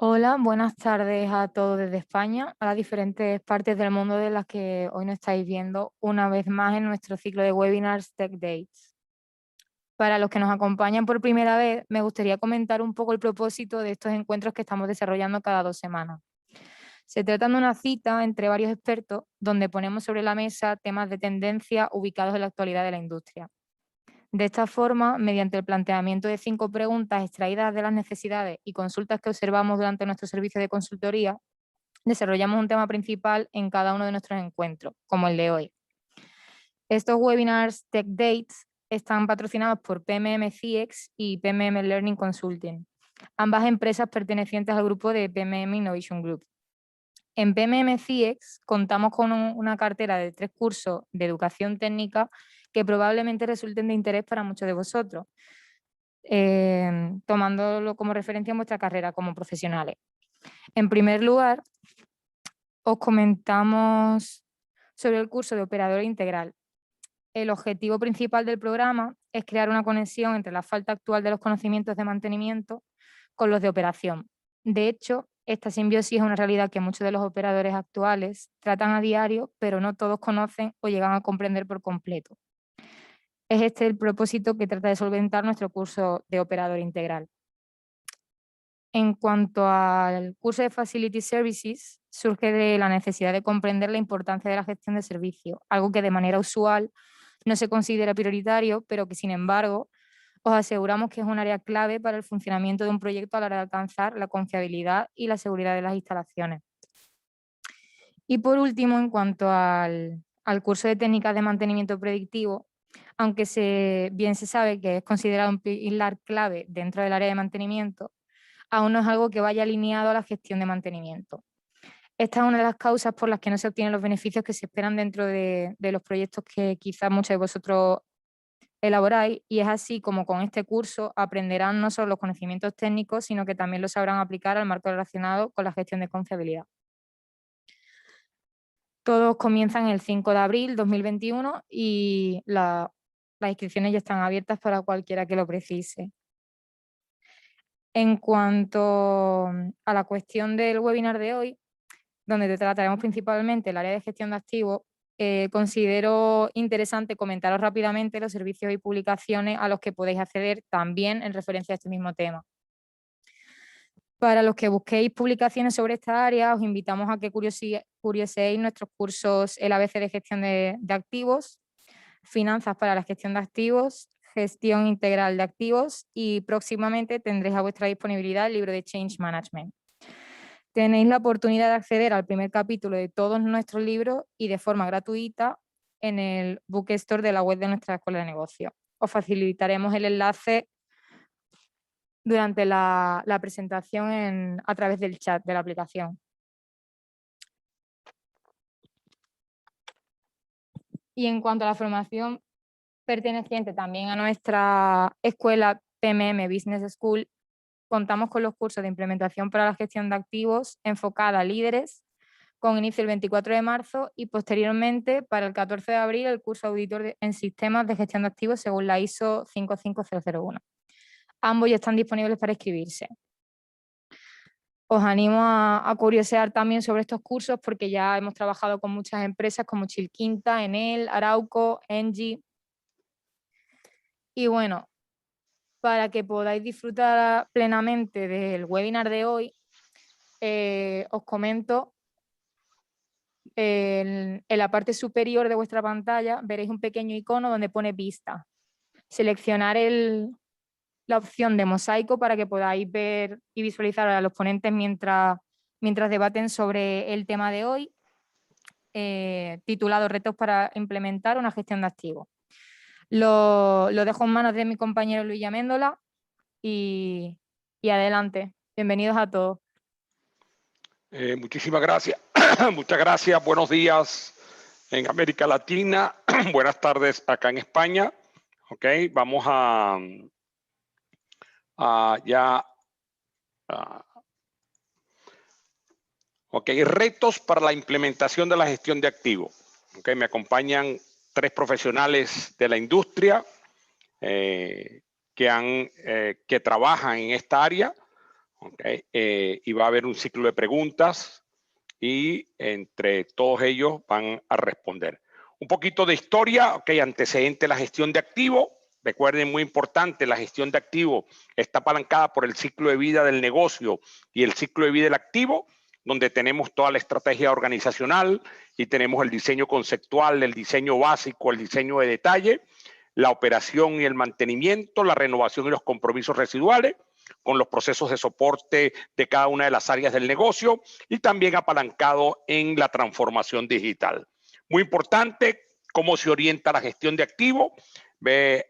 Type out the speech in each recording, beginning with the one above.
Hola, buenas tardes a todos desde España, a las diferentes partes del mundo de las que hoy nos estáis viendo una vez más en nuestro ciclo de webinars Tech Dates. Para los que nos acompañan por primera vez, me gustaría comentar un poco el propósito de estos encuentros que estamos desarrollando cada 2 semanas. Se trata de una cita entre varios expertos donde ponemos sobre la mesa temas de tendencia ubicados en la actualidad de la industria. De esta forma, mediante el planteamiento de 5 preguntas extraídas de las necesidades y consultas que observamos durante nuestro servicio de consultoría, desarrollamos un tema principal en cada uno de nuestros encuentros, como el de hoy. Estos webinars Tech Dates están patrocinados por PMM CX y PMM Learning Consulting, ambas empresas pertenecientes al grupo de PMM Innovation Group. En PMM CX contamos con una cartera de 3 cursos de educación técnica que probablemente resulten de interés para muchos de vosotros, tomándolo como referencia en vuestra carrera como profesionales. En primer lugar, os comentamos sobre el curso de operador integral. El objetivo principal del programa es crear una conexión entre la falta actual de los conocimientos de mantenimiento con los de operación. De hecho, esta simbiosis es una realidad que muchos de los operadores actuales tratan a diario, pero no todos conocen o llegan a comprender por completo. Es este el propósito que trata de solventar nuestro curso de operador integral. En cuanto al curso de Facility Services, surge de la necesidad de comprender la importancia de la gestión de servicios, algo que de manera usual no se considera prioritario, pero que sin embargo os aseguramos que es un área clave para el funcionamiento de un proyecto a la hora de alcanzar la confiabilidad y la seguridad de las instalaciones. Y por último, en cuanto al curso de técnicas de mantenimiento predictivo, aunque bien se sabe que es considerado un pilar clave dentro del área de mantenimiento, aún no es algo que vaya alineado a la gestión de mantenimiento. Esta es una de las causas por las que no se obtienen los beneficios que se esperan dentro de los proyectos que quizás muchos de vosotros elaboráis, y es así como con este curso aprenderán no solo los conocimientos técnicos, sino que también los sabrán aplicar al marco relacionado con la gestión de confiabilidad. Todos comienzan el 5 de abril 2021 y las inscripciones ya están abiertas para cualquiera que lo precise. En cuanto a la cuestión del webinar de hoy, donde trataremos principalmente el área de gestión de activos, considero interesante comentaros rápidamente los servicios y publicaciones a los que podéis acceder también en referencia a este mismo tema. Para los que busquéis publicaciones sobre esta área, os invitamos a que curioseéis nuestros cursos El ABC de gestión de activos, Finanzas para la gestión de activos, Gestión integral de activos, y próximamente tendréis a vuestra disponibilidad el libro de Change Management. Tenéis la oportunidad de acceder al primer capítulo de todos nuestros libros y de forma gratuita en el Bookstore de la web de nuestra Escuela de Negocios. Os facilitaremos el enlace durante la presentación a través del chat de la aplicación. Y en cuanto a la formación perteneciente también a nuestra escuela PMM Business School, contamos con los cursos de implementación para la gestión de activos enfocada a líderes, con inicio el 24 de marzo, y posteriormente para el 14 de abril el curso auditor en sistemas de gestión de activos según la ISO 55001. Ambos ya están disponibles para inscribirse. Os animo a curiosear también sobre estos cursos porque ya hemos trabajado con muchas empresas como Chilquinta, Enel, Arauco, Engie. Y bueno, para que podáis disfrutar plenamente del webinar de hoy, os comento, en la parte superior de vuestra pantalla veréis un pequeño icono donde pone vista. Seleccionar la opción de mosaico para que podáis ver y visualizar a los ponentes mientras debaten sobre el tema de hoy, titulado Retos para implementar una gestión de activos. Lo dejo en manos de mi compañero Luis Améndola y adelante. Bienvenidos a todos. Muchísimas gracias. Muchas gracias. Buenos días en América Latina. Buenas tardes acá en España. Ok, vamos ok, retos para la implementación de la gestión de activos. Ok, me acompañan 3 profesionales de la industria que trabajan en esta área. ¿okay? Y va a haber un ciclo de preguntas y entre todos ellos van a responder. Un poquito de historia, okay, antecedente de la gestión de activos. Recuerden, muy importante, la gestión de activos está apalancada por el ciclo de vida del negocio y el ciclo de vida del activo, donde tenemos toda la estrategia organizacional y tenemos el diseño conceptual, el diseño básico, el diseño de detalle, la operación y el mantenimiento, la renovación y los compromisos residuales, con los procesos de soporte de cada una de las áreas del negocio y también apalancado en la transformación digital. Muy importante, cómo se orienta la gestión de activos.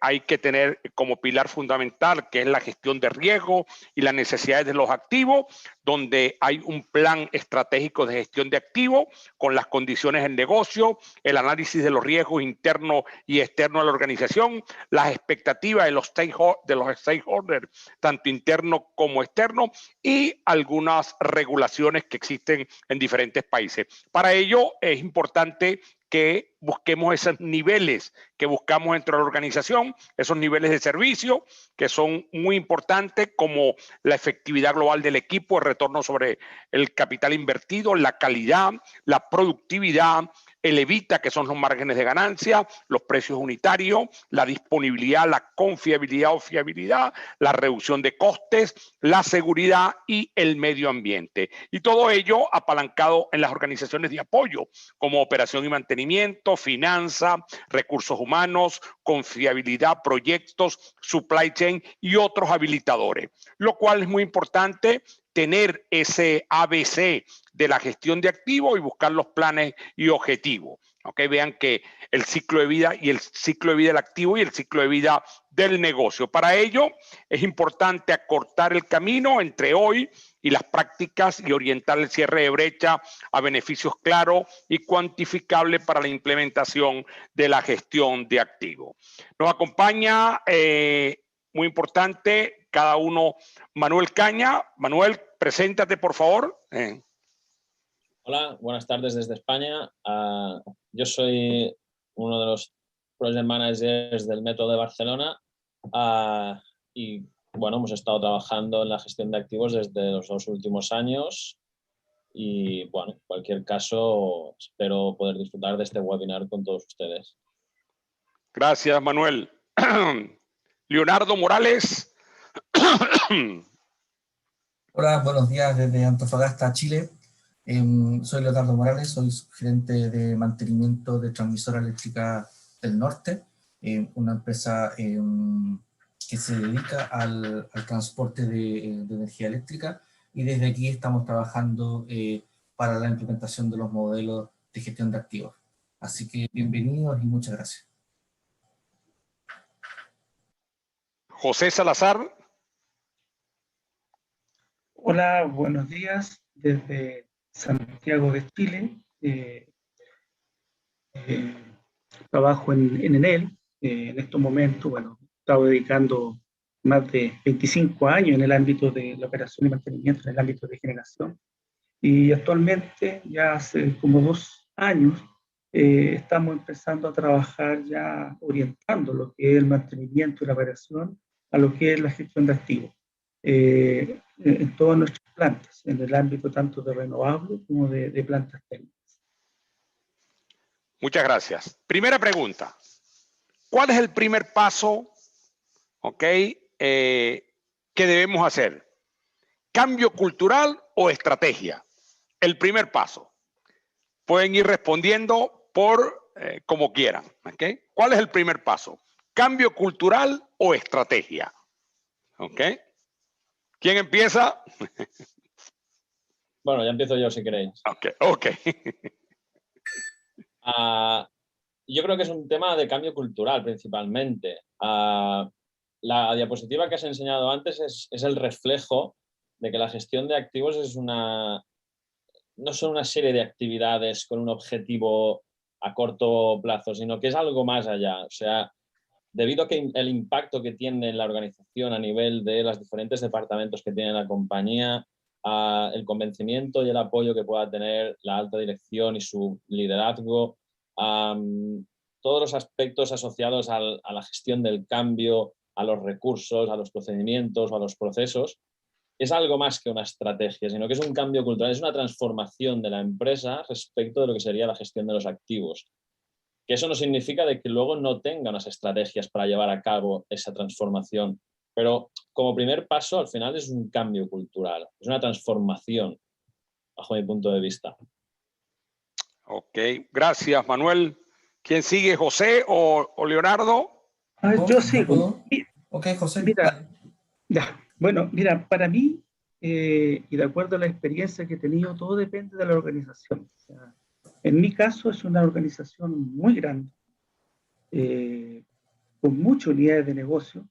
Hay que tener como pilar fundamental que es la gestión de riesgo y las necesidades de los activos, donde hay un plan estratégico de gestión de activos con las condiciones del negocio, el análisis de los riesgos internos y externos de la organización, las expectativas de los stakeholders, tanto internos como externos, y algunas regulaciones que existen en diferentes países. Para ello es importante que busquemos esos niveles que buscamos dentro de la organización, esos niveles de servicio que son muy importantes, como la efectividad global del equipo, el retorno sobre el capital invertido, la calidad, la productividad, el evita, que son los márgenes de ganancia, los precios unitarios, la disponibilidad, la confiabilidad o fiabilidad, la reducción de costes, la seguridad y el medio ambiente. Y todo ello apalancado en las organizaciones de apoyo, como operación y mantenimiento, finanza, recursos humanos, confiabilidad, proyectos, supply chain y otros habilitadores. Lo cual es muy importante tener ese ABC de la gestión de activos y buscar los planes y objetivos. Okay, vean que el ciclo de vida y el ciclo de vida del activo y el ciclo de vida del negocio. Para ello es importante acortar el camino entre hoy y las prácticas y orientar el cierre de brecha a beneficios claros y cuantificables para la implementación de la gestión de activos. Nos acompaña, muy importante, cada uno, Manuel Caña. Manuel, preséntate, por favor. Hola, buenas tardes desde España. Yo soy uno de los Project Managers del Metro de Barcelona y bueno, hemos estado trabajando en la gestión de activos desde los 2 últimos años y bueno, en cualquier caso espero poder disfrutar de este webinar con todos ustedes. Gracias, Manuel. Leonardo Morales. Hola, buenos días desde Antofagasta, Chile. Soy Leonardo Morales, soy gerente de mantenimiento de Transmisora Eléctrica del Norte, una empresa que se dedica al transporte de energía eléctrica, y desde aquí estamos trabajando para la implementación de los modelos de gestión de activos. Así que bienvenidos y muchas gracias. José Salazar. Hola, buenos días desde Santiago de Chile. Trabajo en Enel. En estos momentos, bueno, he estado dedicando más de 25 años en el ámbito de la operación y mantenimiento, en el ámbito de generación. Y actualmente, ya hace como 2 años, estamos empezando a trabajar ya orientando lo que es el mantenimiento y la operación a lo que es la gestión de activos. En todas nuestras plantas, en el ámbito tanto de renovables como de plantas térmicas. Muchas gracias. Primera pregunta. ¿Cuál es el primer paso, que debemos hacer? ¿Cambio cultural o estrategia? El primer paso. Pueden ir respondiendo por como quieran. ¿Cuál es el primer paso? ¿Cambio cultural o estrategia? ¿Quién empieza? Bueno, ya empiezo yo si queréis. Ok. Yo creo que es un tema de cambio cultural principalmente. La diapositiva que has enseñado antes es el reflejo de que la gestión de activos no son una serie de actividades con un objetivo a corto plazo, sino que es algo más allá. O sea, debido a que el impacto que tiene en la organización a nivel de los diferentes departamentos que tiene la compañía, el convencimiento y el apoyo que pueda tener la alta dirección y su liderazgo, todos los aspectos asociados a la gestión del cambio, a los recursos, a los procedimientos, a los procesos, es algo más que una estrategia, sino que es un cambio cultural, es una transformación de la empresa respecto de lo que sería la gestión de los activos. Que eso no significa de que luego no tenga unas estrategias para llevar a cabo esa transformación, pero como primer paso al final es un cambio cultural, es una transformación, bajo mi punto de vista. Ok, gracias Manuel. ¿Quién sigue, José o Leonardo? Yo sigo. Ok, José. Mira, ya. Bueno, mira, para mí, y de acuerdo a la experiencia que he tenido, todo depende de la organización. O sea, en mi caso es una organización muy grande, con muchas unidades de negocio.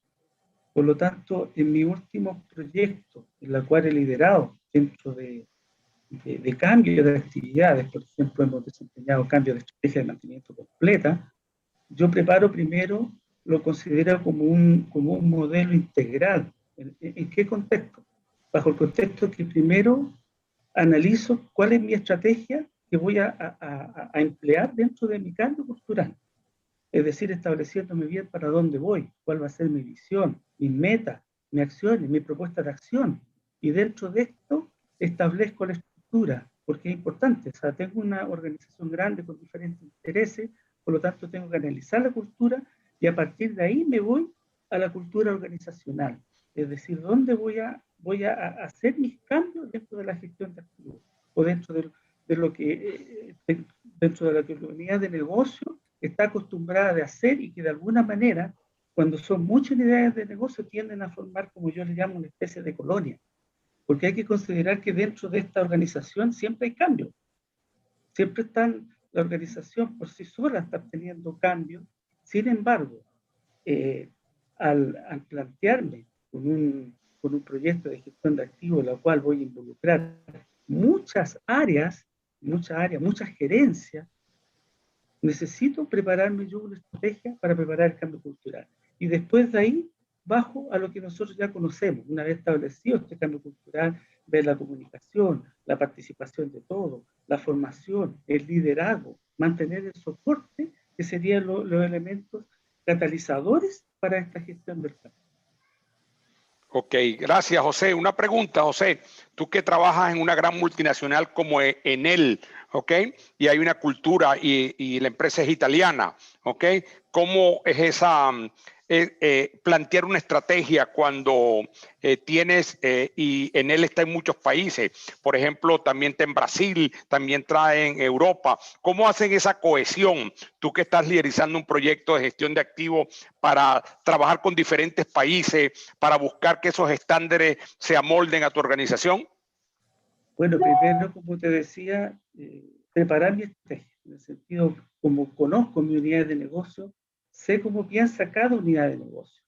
Por lo tanto, en mi último proyecto, en la cual he liderado dentro de cambio de actividades, por ejemplo, hemos desempeñado cambios de estrategia de mantenimiento completa, yo preparo primero, lo considero como un modelo integral. ¿En qué contexto? Bajo el contexto que primero analizo cuál es mi estrategia que voy a emplear dentro de mi cambio cultural. Es decir, estableciéndome bien para dónde voy, cuál va a ser mi visión, mis metas, mis acciones, mi propuesta de acción. Y dentro de esto establezco la estructura, porque es importante. O sea, tengo una organización grande con diferentes intereses, por lo tanto tengo que analizar la cultura y a partir de ahí me voy a la cultura organizacional. Es decir, dónde voy a hacer mis cambios dentro de la gestión de activos o dentro de lo que, dentro de la unidad de negocio está acostumbrada de hacer y que de alguna manera, cuando son muchas unidades de negocio, tienden a formar, como yo le llamo, una especie de colonia. Porque hay que considerar que dentro de esta organización siempre hay cambios. Siempre la organización por sí sola está teniendo cambios. Sin embargo, al plantearme con un proyecto de gestión de activos, en la cual voy a involucrar muchas áreas, muchas gerencias, necesito prepararme yo una estrategia para preparar el cambio cultural. Y después de ahí, bajo a lo que nosotros ya conocemos. Una vez establecido este cambio cultural, ver la comunicación, la participación de todos, la formación, el liderazgo, mantener el soporte, que serían los elementos catalizadores para esta gestión del cambio. Ok, gracias José. Una pregunta, José. Tú que trabajas en una gran multinacional como Enel, ¿ok? Y hay una cultura y la empresa es italiana, ¿ok? ¿Cómo es esa, plantear una estrategia cuando tienes, y Enel está en muchos países, por ejemplo, también está en Brasil, también trae en Europa? ¿Cómo hacen esa cohesión? Tú que estás liderizando un proyecto de gestión de activos para trabajar con diferentes países, para buscar que esos estándares se amolden a tu organización. Bueno, primero, como te decía, preparar mi estrategia, en el sentido, como conozco mi unidad de negocio, sé cómo piensa cada unidad de negocio.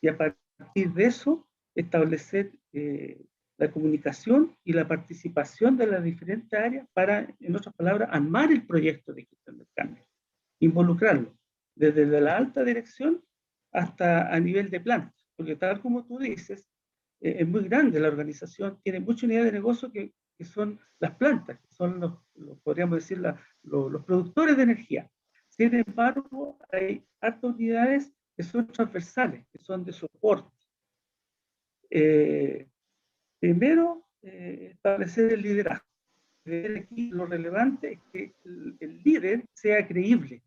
Y a partir de eso, establecer la comunicación y la participación de las diferentes áreas para, en otras palabras, armar el proyecto de gestión del cambio. Involucrarlo, desde la alta dirección hasta a nivel de planta. Porque tal como tú dices, es muy grande la organización, tiene muchas unidades de negocio que son las plantas, que son podríamos decir, los productores de energía. Sin embargo, hay hartas unidades que son transversales, que son de soporte. Primero, establecer el liderazgo. Aquí lo relevante es que el líder sea creíble,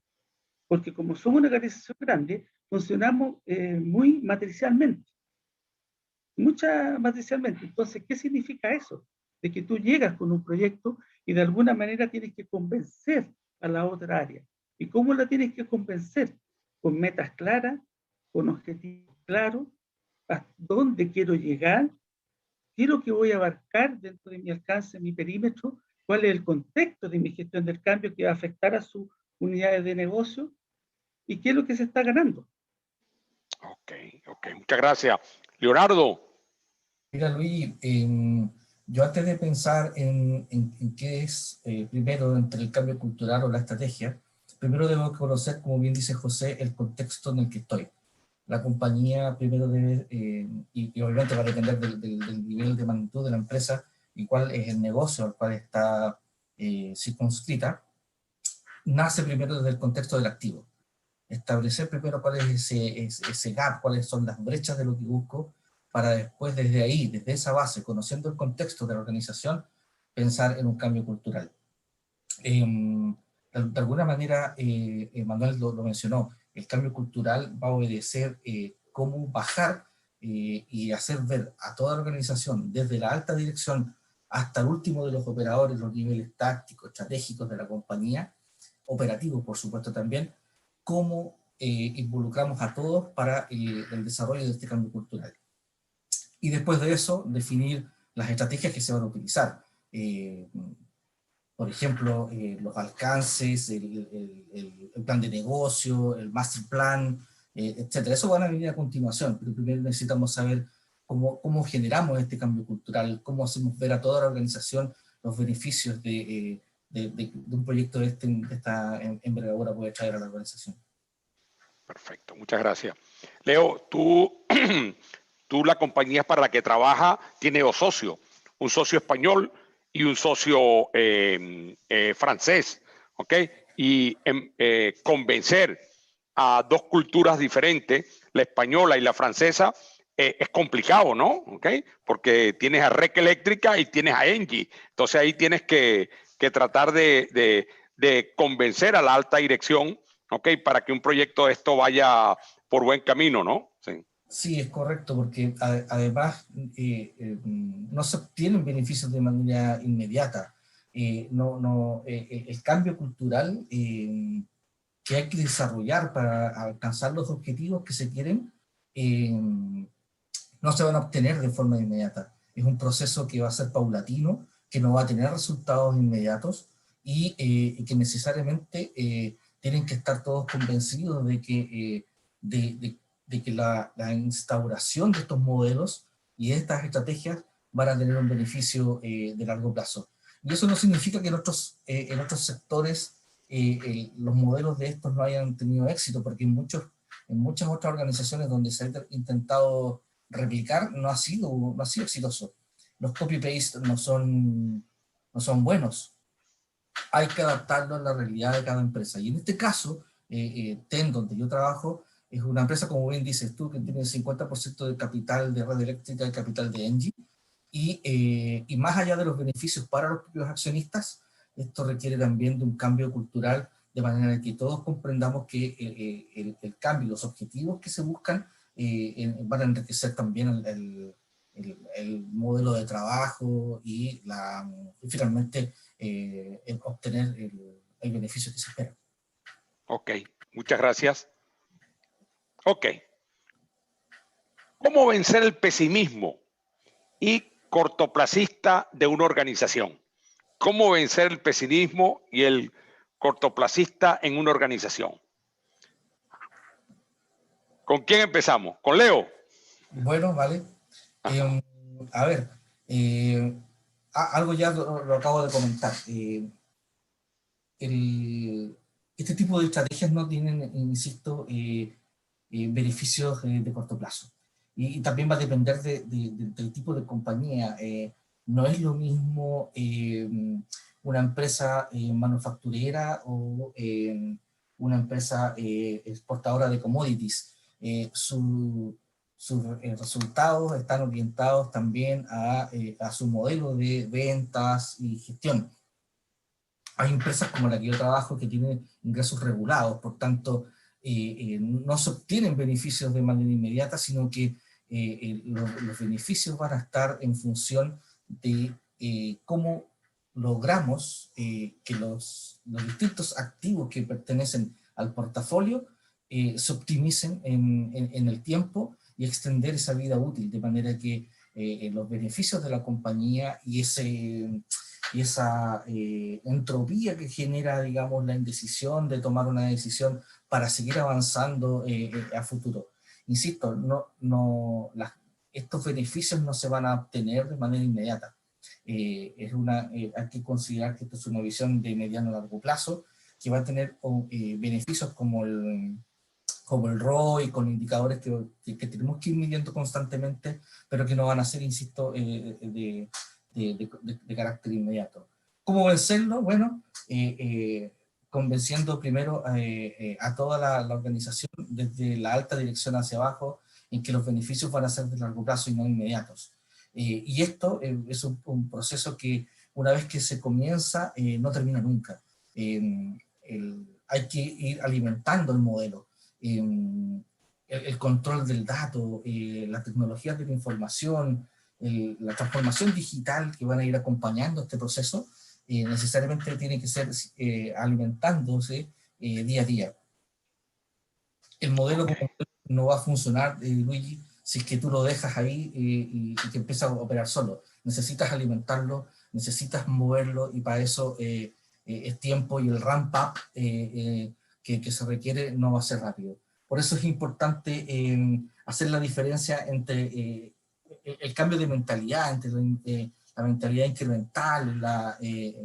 porque como somos una organización grande, funcionamos muy matricialmente. Matricialmente. Entonces, ¿qué significa eso? De que tú llegas con un proyecto y de alguna manera tienes que convencer a la otra área. ¿Y cómo la tienes que convencer? Con metas claras, con objetivos claros, a dónde quiero llegar, qué es lo que voy a abarcar dentro de mi alcance, mi perímetro, cuál es el contexto de mi gestión del cambio que va a afectar a sus unidades de negocio y qué es lo que se está ganando. Ok, muchas gracias. Leonardo. Mira, Luis, yo antes de pensar en qué es, primero, entre el cambio cultural o la estrategia, primero debo conocer, como bien dice José, el contexto en el que estoy. La compañía primero debe, y obviamente va a depender del nivel de magnitud de la empresa y cuál es el negocio al cual está circunscrita, nace primero desde el contexto del activo. Establecer primero cuál es ese gap, cuáles son las brechas de lo que busco, para después desde ahí, desde esa base, conociendo el contexto de la organización, pensar en un cambio cultural. De alguna manera, Manuel lo mencionó, el cambio cultural va a obedecer cómo bajar y hacer ver a toda la organización, desde la alta dirección hasta el último de los operadores, los niveles tácticos, estratégicos de la compañía, operativos por supuesto también, cómo involucramos a todos para el desarrollo de este cambio cultural. Y después de eso, definir las estrategias que se van a utilizar. Por ejemplo, los alcances, el plan de negocio, el master plan, etc. Eso van a venir a continuación, pero primero necesitamos saber cómo generamos este cambio cultural, cómo hacemos ver a toda la organización los beneficios de un proyecto de esta envergadura puede traer a la organización. Perfecto, muchas gracias. Leo, tú la compañía para la que trabaja tiene dos socios, un socio español y un socio francés, ¿ok? Y convencer a dos culturas diferentes, la española y la francesa, es complicado, ¿no? ¿Ok? Porque tienes a REC Eléctrica y tienes a Engie. Entonces ahí tienes que tratar de convencer a la alta dirección, ¿ok? Para que un proyecto de esto vaya por buen camino, ¿no? Sí. Sí, es correcto, porque además no se obtienen beneficios de manera inmediata. El cambio cultural que hay que desarrollar para alcanzar los objetivos que se quieren no se van a obtener de forma inmediata. Es un proceso que va a ser paulatino, que no va a tener resultados inmediatos y que necesariamente tienen que estar todos convencidos de que la instauración de estos modelos y de estas estrategias van a tener un beneficio de largo plazo. Y eso no significa que en otros sectores los modelos de estos no hayan tenido éxito, porque en muchas otras organizaciones donde se ha intentado replicar no ha sido exitoso. Los copy-paste no son buenos. Hay que adaptarlo a la realidad de cada empresa. Y en este caso, TEN, donde yo trabajo, es una empresa, como bien dices tú, que tiene el 50% del capital de Red Eléctrica y capital de Engie, y más allá de los beneficios para los propios accionistas, esto requiere también de un cambio cultural, de manera que todos comprendamos que el cambio y los objetivos que se buscan van a enriquecer también el modelo de trabajo y finalmente obtener el beneficio que se espera. Ok, muchas gracias. Ok. ¿Cómo vencer el pesimismo y cortoplacista de una organización? ¿Cómo vencer el pesimismo y el cortoplacista en una organización? ¿Con quién empezamos? ¿Con Leo? Bueno, vale. A ver, algo ya lo acabo de comentar. Este tipo de estrategias no tienen, insisto, beneficios de corto plazo. Y también va a depender del tipo de compañía. No es lo mismo una empresa manufacturera o una empresa exportadora de commodities. Sus resultados están orientados también a su modelo de ventas y gestión. Hay empresas como la que yo trabajo que tienen ingresos regulados, por tanto, no se obtienen beneficios de manera inmediata, sino que los beneficios van a estar en función de cómo logramos que los distintos activos que pertenecen al portafolio se optimicen en el tiempo y extender esa vida útil, de manera que los beneficios de la compañía y esa entropía que genera, digamos, la indecisión de tomar una decisión para seguir avanzando a futuro. Insisto, estos beneficios no se van a obtener de manera inmediata. Hay que considerar que esto es una visión de mediano a largo plazo, que va a tener beneficios como el ROI, con indicadores que tenemos que ir midiendo constantemente, pero que no van a ser, insisto, de carácter inmediato. ¿Cómo vencerlo? Bueno, convenciendo primero a toda la organización, desde la alta dirección hacia abajo, en que los beneficios van a ser de largo plazo y no inmediatos. Y esto es un proceso que una vez que se comienza no termina nunca. Hay que ir alimentando el modelo. El control del dato, las tecnologías de la información, la transformación digital que van a ir acompañando este proceso, necesariamente tiene que ser alimentándose día a día. El modelo no va a funcionar, Luigi, si es que tú lo dejas ahí y que empieza a operar solo. Necesitas alimentarlo, necesitas moverlo, y para eso es tiempo, y el ramp up que se requiere no va a ser rápido. Por eso es importante hacer la diferencia entre el cambio de mentalidad, entre la mentalidad incremental, la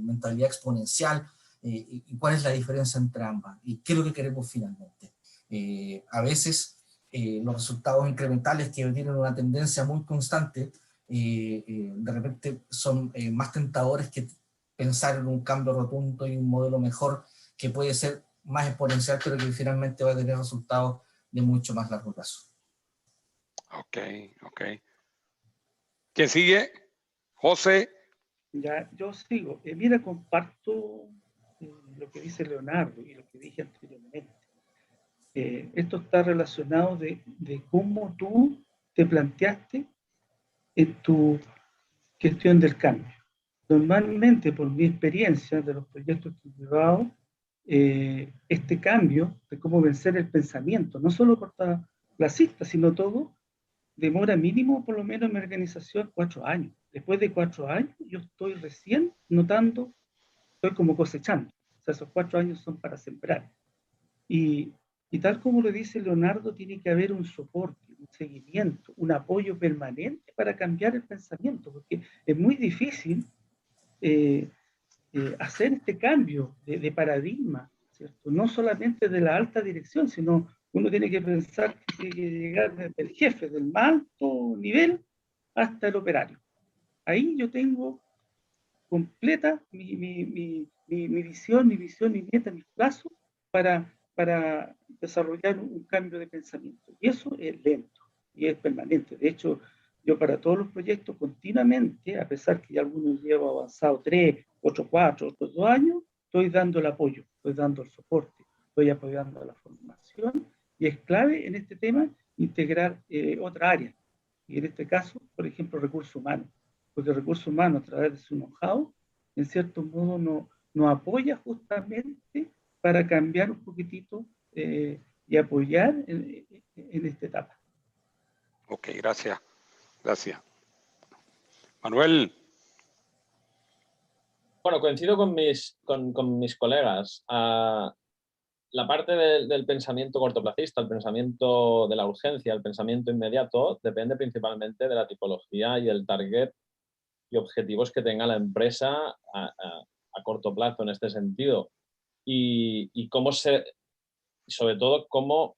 mentalidad exponencial, y cuál es la diferencia entre ambas, y qué es lo que queremos finalmente. A veces los resultados incrementales, que tienen una tendencia muy constante, de repente son más tentadores que pensar en un cambio rotundo y un modelo mejor, que puede ser más exponencial, pero que finalmente va a tener resultados de mucho más largo plazo. Ok. ¿Quién sigue? José. Ya, yo sigo. Mira, comparto lo que dice Leonardo y lo que dije anteriormente. Esto está relacionado de cómo tú te planteaste en tu gestión del cambio. Normalmente, por mi experiencia de los proyectos que he llevado, este cambio de cómo vencer el pensamiento, no solo cortoplacista, sino todo, demora mínimo, por lo menos en mi organización, 4 años. Después de 4 años, yo estoy recién notando, estoy como cosechando. O sea, esos 4 años son para sembrar. Y tal como lo dice Leonardo, tiene que haber un soporte, un seguimiento, un apoyo permanente para cambiar el pensamiento, porque es muy difícil hacer este cambio de paradigma, ¿cierto? No solamente de la alta dirección, sino uno tiene que pensar que tiene que llegar desde el jefe, del más alto nivel, hasta el operario. Ahí yo tengo completa mi visión, mi meta, mis plazos para desarrollar un cambio de pensamiento. Y eso es lento y es permanente. De hecho, yo para todos los proyectos continuamente, a pesar que ya algunos llevo avanzado 3, otros 4, otros 2 años, estoy dando el apoyo, estoy dando el soporte, estoy apoyando la formación, y es clave en este tema integrar otra área. Y en este caso, por ejemplo, recursos humanos. Porque recursos humanos, a través de su know-how, en cierto modo nos apoya justamente para cambiar un poquitito y apoyar en esta etapa. Ok, gracias. Manuel. Bueno, coincido con mis colegas. La parte del pensamiento cortoplacista, el pensamiento de la urgencia, el pensamiento inmediato, depende principalmente de la tipología y el target y objetivos que tenga la empresa a corto plazo en este sentido. Y sobre todo, cómo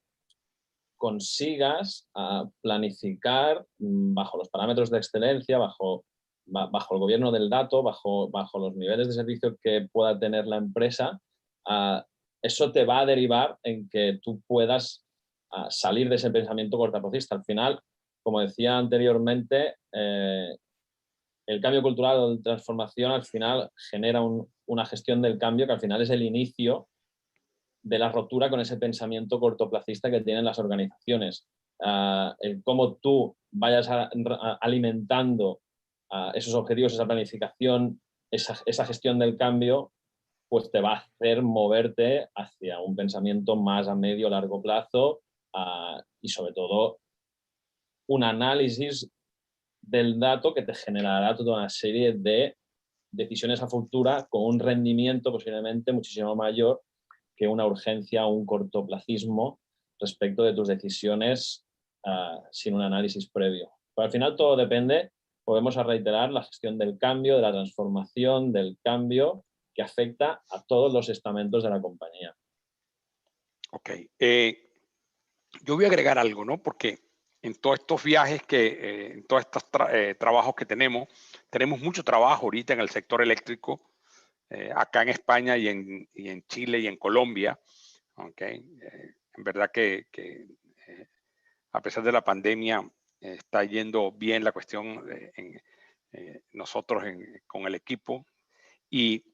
consigas planificar bajo los parámetros de excelencia, bajo el gobierno del dato, bajo los niveles de servicio que pueda tener la empresa. Eso te va a derivar en que tú puedas salir de ese pensamiento cortoplacista. Al final, como decía anteriormente, el cambio cultural o de transformación al final genera una gestión del cambio que al final es el inicio de la ruptura con ese pensamiento cortoplacista que tienen las organizaciones. El cómo tú vayas alimentando esos objetivos, esa planificación, esa gestión del cambio, pues te va a hacer moverte hacia un pensamiento más a medio o largo plazo y sobre todo un análisis del dato que te generará toda una serie de decisiones a futuro con un rendimiento posiblemente muchísimo mayor que una urgencia o un cortoplacismo respecto de tus decisiones sin un análisis previo. Pero al final todo depende, podemos reiterar, la gestión del cambio, de la transformación del cambio que afecta a todos los estamentos de la compañía. Ok. Yo voy a agregar algo, ¿no? Porque en todos estos viajes, en todos estos trabajos que tenemos mucho trabajo ahorita en el sector eléctrico, acá en España y en Chile y en Colombia. Okay. En verdad que a pesar de la pandemia, está yendo bien la cuestión nosotros con el equipo. ¿Y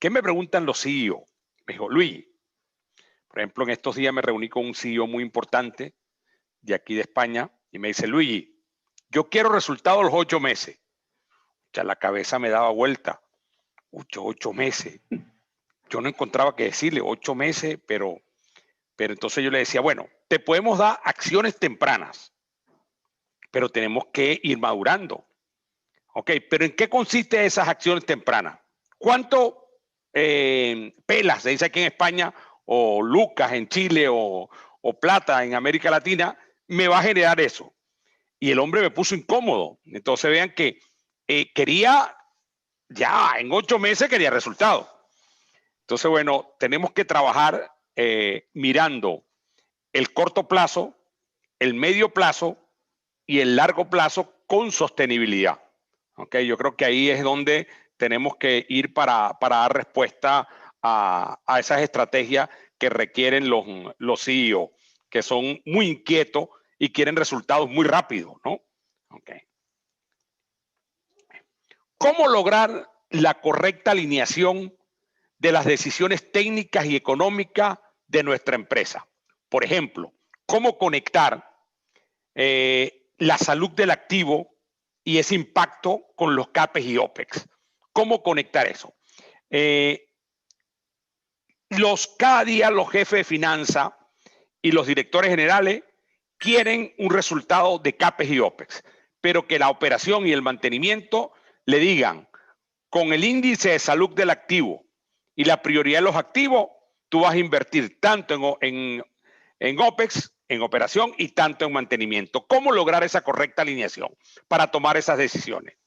qué me preguntan los CEO? Me dijo, Luis, por ejemplo, en estos días me reuní con un CEO muy importante de aquí de España y me dice, Luis, yo quiero resultados los 8 meses. Ya la cabeza me daba vuelta. 8 meses. Yo no encontraba qué decirle, 8 meses, pero entonces yo le decía, bueno, te podemos dar acciones tempranas, pero tenemos que ir madurando. Ok, pero ¿en qué consiste esas acciones tempranas? ¿Cuánto pelas, se dice aquí en España, o lucas en Chile, o plata en América Latina, me va a generar eso? Y el hombre me puso incómodo. Entonces vean que quería, ya en 8 meses quería resultados. Entonces, bueno, tenemos que trabajar mirando el corto plazo, el medio plazo y el largo plazo con sostenibilidad. Okay, yo creo que ahí es donde tenemos que ir para dar respuesta a esas estrategias que requieren los CEO, que son muy inquietos y quieren resultados muy rápidos, ¿no? Okay. ¿Cómo lograr la correcta alineación de las decisiones técnicas y económicas de nuestra empresa? Por ejemplo, ¿cómo conectar la salud del activo y ese impacto con los CAPEX y OPEX? ¿Cómo conectar eso? Cada día los jefes de finanzas y los directores generales quieren un resultado de CAPEX y OPEX, pero que la operación y el mantenimiento le digan, con el índice de salud del activo y la prioridad de los activos, tú vas a invertir tanto en OPEX, en operación, y tanto en mantenimiento. ¿Cómo lograr esa correcta alineación para tomar esas decisiones?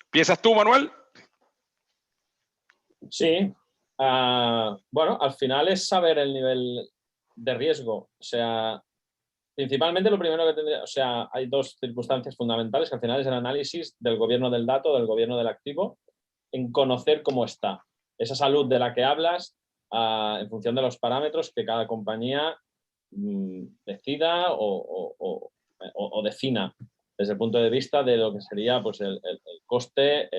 ¿Piensas tú, Manuel? Sí. Bueno, al final es saber el nivel de riesgo. O sea, principalmente lo primero que tendría, o sea, hay 2 circunstancias fundamentales, que al final es el análisis del gobierno del dato, del gobierno del activo, en conocer cómo está esa salud de la que hablas, en función de los parámetros que cada compañía decida o defina desde el punto de vista de lo que sería pues, el coste,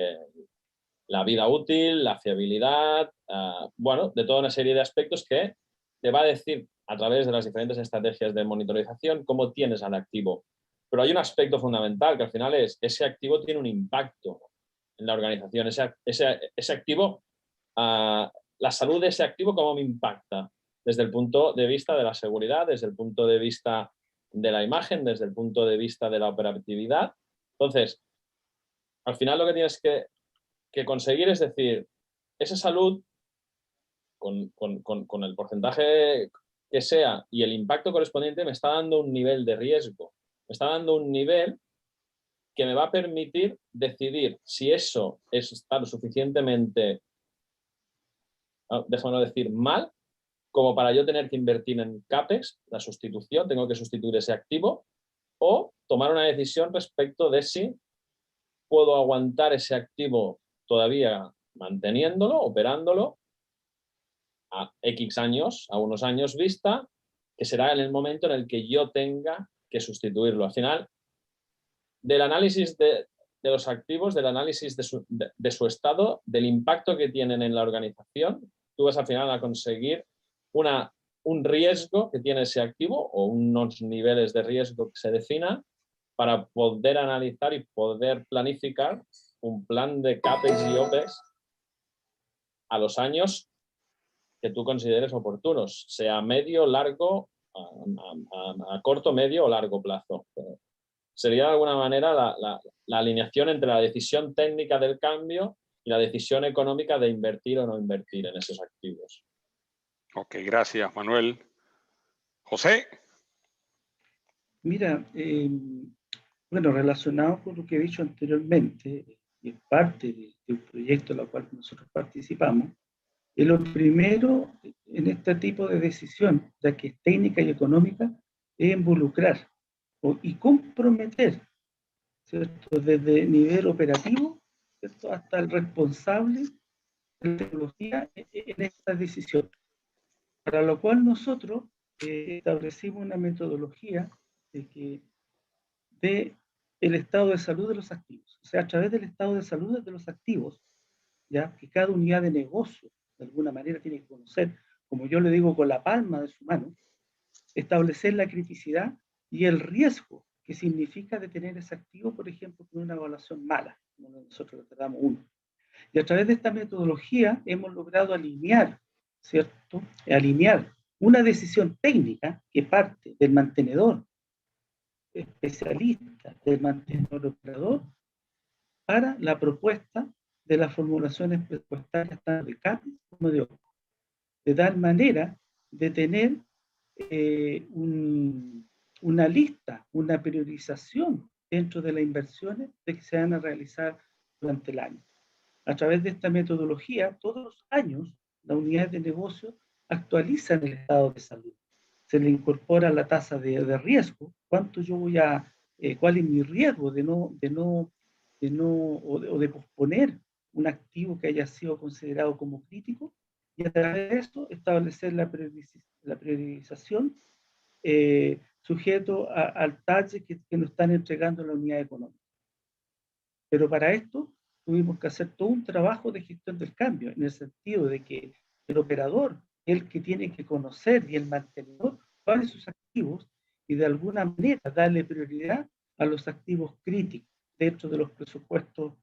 la vida útil, la fiabilidad, bueno, de toda una serie de aspectos que te va a decir a través de las diferentes estrategias de monitorización cómo tienes al activo. Pero hay un aspecto fundamental que al final es ese activo tiene un impacto en la organización. Ese activo, la salud de ese activo, ¿cómo me impacta? Desde el punto de vista de la seguridad, desde el punto de vista de la imagen, desde el punto de vista de la operatividad. Entonces, al final lo que tienes que conseguir es decir, esa salud, con el porcentaje que sea y el impacto correspondiente, me está dando un nivel de riesgo. Me está dando un nivel que me va a permitir decidir si eso está lo suficientemente, déjame decir, mal, como para yo tener que invertir en CAPEX, la sustitución, tengo que sustituir ese activo, o tomar una decisión respecto de si puedo aguantar ese activo todavía manteniéndolo, operándolo, a X años, a unos años vista, que será en el momento en el que yo tenga que sustituirlo. Al final, del análisis de los activos, del análisis de su estado, del impacto que tienen en la organización, tú vas al final a conseguir un riesgo que tiene ese activo o unos niveles de riesgo que se definan para poder analizar y poder planificar un plan de CAPEX y OPEX a los años que tú consideres oportunos, sea medio, largo, a corto, medio o largo plazo. Sería de alguna manera la alineación entre la decisión técnica del cambio y la decisión económica de invertir o no invertir en esos activos. Ok, gracias, Manuel. José. Mira, bueno, relacionado con lo que he dicho anteriormente, y es parte de un proyecto en el cual nosotros participamos, lo primero en este tipo de decisión, ya que es técnica y económica, es involucrar y comprometer, ¿cierto?, desde nivel operativo, ¿cierto?, hasta el responsable de la tecnología en esta decisión. Para lo cual nosotros establecimos una metodología de el estado de salud de los activos. O sea, a través del estado de salud de los activos, ya que cada unidad de negocio de alguna manera tiene que conocer, como yo le digo, con la palma de su mano, establecer la criticidad y el riesgo que significa de tener ese activo, por ejemplo, con una evaluación mala, como nosotros le tratamos uno. Y a través de esta metodología hemos logrado alinear, ¿cierto? Alinear una decisión técnica que parte del mantenedor especialista, del mantenedor operador, para la propuesta de las formulaciones presupuestarias tanto de CAPEX como de OPEX, de tal manera de tener una lista, una priorización dentro de las inversiones que se van a realizar durante el año. A través de esta metodología, todos los años, las unidades de negocio actualizan el estado de salud. Se le incorpora la tasa de riesgo, cuánto yo voy a, cuál es mi riesgo de posponer un activo que haya sido considerado como crítico, y a través de esto establecer la priorización sujeto al talle que nos están entregando la unidad económica. Pero para esto tuvimos que hacer todo un trabajo de gestión del cambio, en el sentido de que el operador es el que tiene que conocer y el mantenedor cuáles son sus activos y de alguna manera darle prioridad a los activos críticos dentro de los presupuestos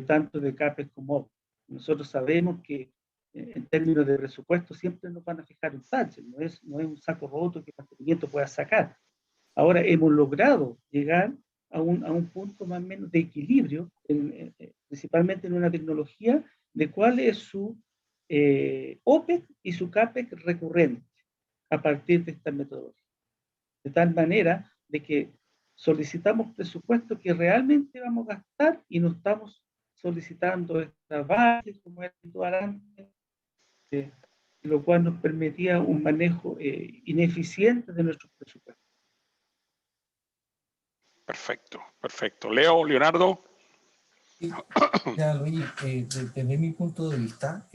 tanto de CAPEX como OPEX. Nosotros sabemos que en términos de presupuesto siempre nos van a fijar un tache, no es un saco roto que el mantenimiento pueda sacar. Ahora hemos logrado llegar a un punto más o menos de equilibrio, principalmente en una tecnología, de cuál es su OPEX y su CAPEX recurrente a partir de esta metodología. De tal manera de que solicitamos presupuesto que realmente vamos a gastar y no estamos solicitando esta base como era antes, lo cual nos permitía un manejo ineficiente de nuestros presupuestos. Perfecto, perfecto. Leo, Leonardo. Ya, Luis, desde mi punto de vista,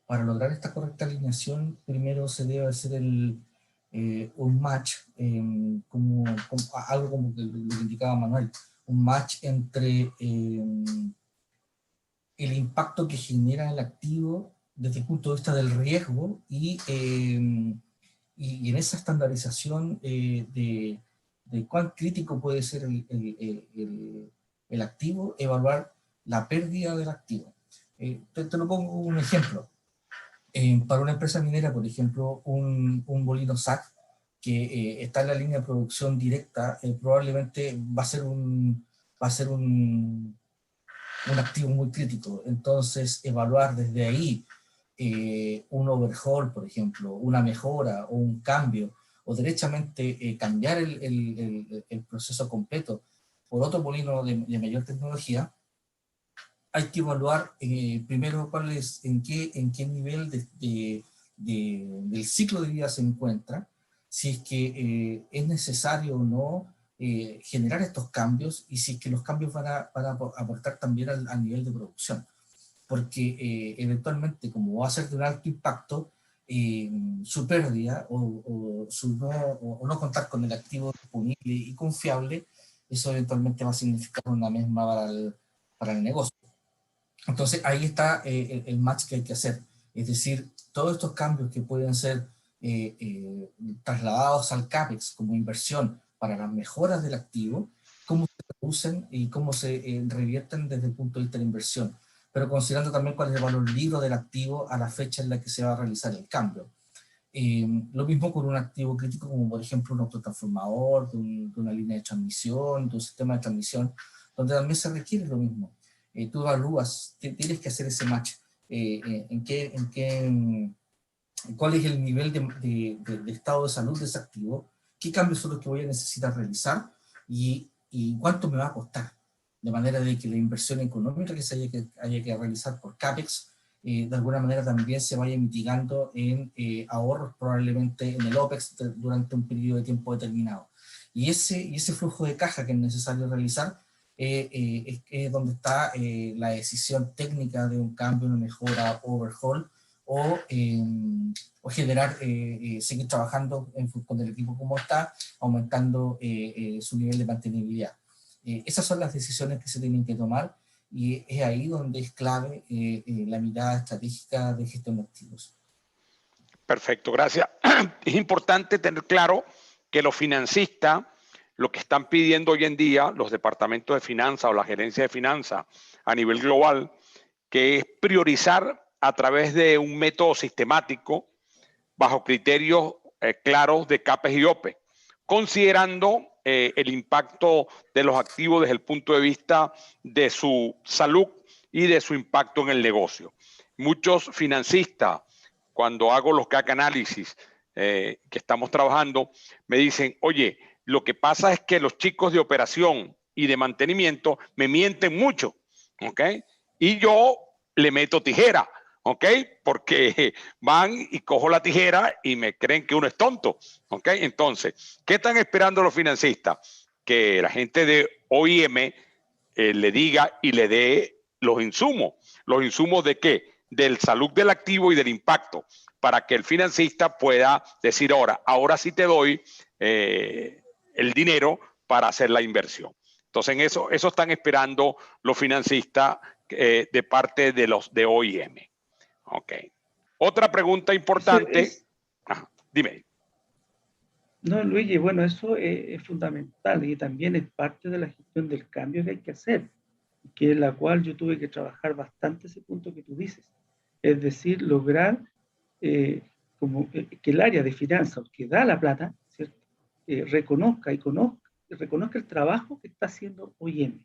para lograr esta correcta alineación, primero se debe hacer un match, algo como lo que indicaba Manuel, un match entre el impacto que genera el activo desde el punto de vista del riesgo y en esa estandarización de cuán crítico puede ser el activo, evaluar la pérdida del activo. Te lo pongo un ejemplo. Para una empresa minera, por ejemplo, un molino SAC que está en la línea de producción directa, probablemente va a ser un activo muy crítico. Entonces, evaluar desde ahí un overhaul, por ejemplo, una mejora o un cambio, o derechamente cambiar el proceso completo por otro molino de mayor tecnología, hay que evaluar primero en qué nivel del ciclo de vida se encuentra, si es que es necesario o no generar estos cambios, y si es que los cambios van a aportar también al nivel de producción. Porque eventualmente, como va a ser de un alto impacto, su pérdida o no contar con el activo disponible y confiable, eso eventualmente va a significar una merma para el negocio. Entonces ahí está el match que hay que hacer. Es decir, todos estos cambios que pueden ser trasladados al CAPEX como inversión para las mejoras del activo, cómo se reducen y cómo se revierten desde el punto de vista de la inversión, pero considerando también cuál es el valor libro del activo a la fecha en la que se va a realizar el cambio. Lo mismo con un activo crítico como por ejemplo un autotransformador, de una línea de transmisión, de un sistema de transmisión, donde también se requiere lo mismo. Tú evalúas, tienes que hacer ese match, cuál es el nivel de estado de salud de ese activo, qué cambios son los que voy a necesitar realizar y cuánto me va a costar, de manera de que la inversión económica que se haya que realizar por CAPEX, de alguna manera también se vaya mitigando en ahorros probablemente en el OPEX durante un periodo de tiempo determinado. Y ese flujo de caja que es necesario realizar es donde está la decisión técnica de un cambio, una mejora, overhaul, o generar, seguir trabajando con el equipo como está, aumentando su nivel de mantenibilidad. Esas son las decisiones que se tienen que tomar y es ahí donde es clave la mirada estratégica de gestión de activos. Perfecto, gracias. Es importante tener claro que los financistas, lo que están pidiendo hoy en día los departamentos de finanzas o la gerencia de finanzas a nivel global, que es priorizar a través de un método sistemático bajo criterios claros de CAPEX y OPEX, considerando el impacto de los activos desde el punto de vista de su salud y de su impacto en el negocio. Muchos financistas, cuando hago los CAC análisis que estamos trabajando, me dicen, oye, lo que pasa es que los chicos de operación y de mantenimiento me mienten mucho, ¿ok? Y yo le meto tijera, ¿ok? Porque van y cojo la tijera y me creen que uno es tonto, ¿ok? Entonces, ¿qué están esperando los financistas? Que la gente de OIM le diga y le dé los insumos. ¿Los insumos de qué? Del salud del activo y del impacto, para que el financista pueda decir ahora sí te doy el dinero para hacer la inversión. Entonces, en eso están esperando los financistas de parte de los de OIM. Ok. Otra pregunta importante. Ajá, dime. No, Luigi, bueno, eso es fundamental y también es parte de la gestión del cambio que hay que hacer, que es la cual yo tuve que trabajar bastante ese punto que tú dices. Es decir, lograr que el área de finanzas que da la plata, ¿cierto? Reconozca el trabajo que está haciendo OIM.